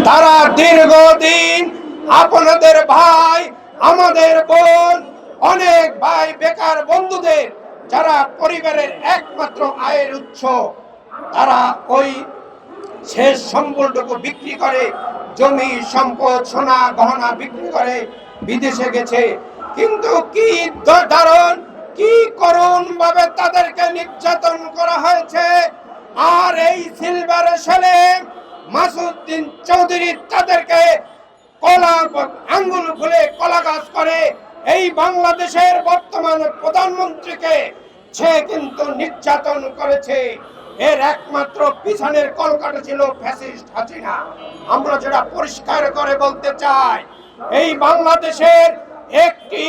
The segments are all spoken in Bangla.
তারা দীর্ঘদিন আপনাদের ভাই, আমাদের বোন, অনেক ভাই বেকার বন্ধুদের যারা পরিবারের একমাত্র আয়ের উৎস, তারা ওই শেষ সম্বলটুকু বিক্রি করে, জমি সম্পদ সোনা গহনা বিক্রি করে বিদেশে গেছে। কিন্তু কি দারুণ, কি করুণ ভাবে তাদেরকে নির্যাতন করা হয়েছে। আর এই সিলভার সেলে মাসুদ্দিন চৌধুরী তাদেরকে কলা আঙ্গুল ফুলে কলা গাছ করে এই বাংলাদেশের বর্তমান প্রধানমন্ত্রীকে সে কিন্তু নির্যাতন করেছে। এর একমাত্র পিছনের কলকাতা ছিল ফ্যাসিস্ট হাসিনা। আমরা যেটা পরিষ্কার করে বলতে চাই, এই বাংলাদেশের একটি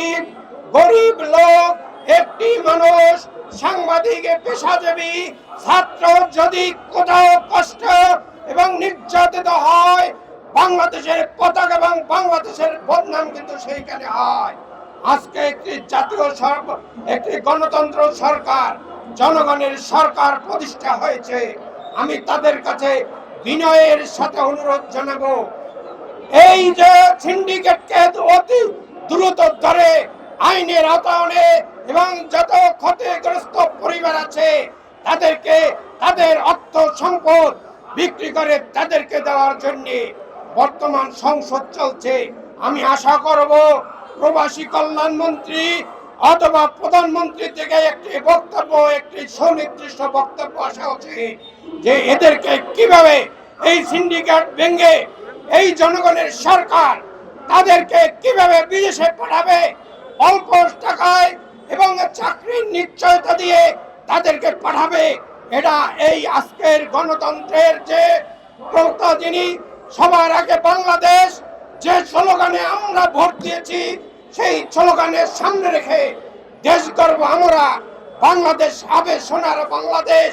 গরিব লোক, একটি মানুষ, সাংবাদিক, পেশাজীবী, ছাত্র যদি কোথাও কষ্ট এবং নির্যাতিত হয়, বাংলাদেশের পতাকা এবং বাংলাদেশের বদনাম কিন্তু সেইখানে হয়। আজকে একটি জাতীয় সরকার, একটি গণতন্ত্র সরকার, জনগণের সরকার প্রতিষ্ঠা হয়েছে। আমি তাদের কাছে বিনয়ের সাথে অনুরোধ জানাবো, এই যে সিন্ডিকেটকে অতি দ্রুত ধরে আইনের আওতায় এবং যত ক্ষতিগ্রস্ত পরিবার আছে তাদেরকে তাদের অর্থ সম্পদ বিক্রি করে তাদেরকে দেওয়ার জন্য বর্তমান সংসদ চলছে। আমি আশা করব প্রবাসী কল্যাণ মন্ত্রী অথবা প্রধানমন্ত্রী থেকে একটি বক্তব্য, একটি সুনির্দিষ্ট বক্তব্য আসা উচিত যে এদেরকে কিভাবে এই সিন্ডিকেট ভেঙে এই জনগণের সরকার তাদেরকে কিভাবে বিদেশে পাঠাবে, অল্প টাকায় এবং চাকরির নিশ্চয়তা দিয়ে তাদেরকে পাঠাবে। এটা এই আজকের গণতন্ত্রের যে প্রবক্তা, যিনি সবার আগে বাংলাদেশ যে স্লোগানে আমরা ভোট দিয়েছি, সেই স্লোগানের সামনে রেখে দেশ গর্ব আমরা, বাংলাদেশ হবে সোনার বাংলাদেশ,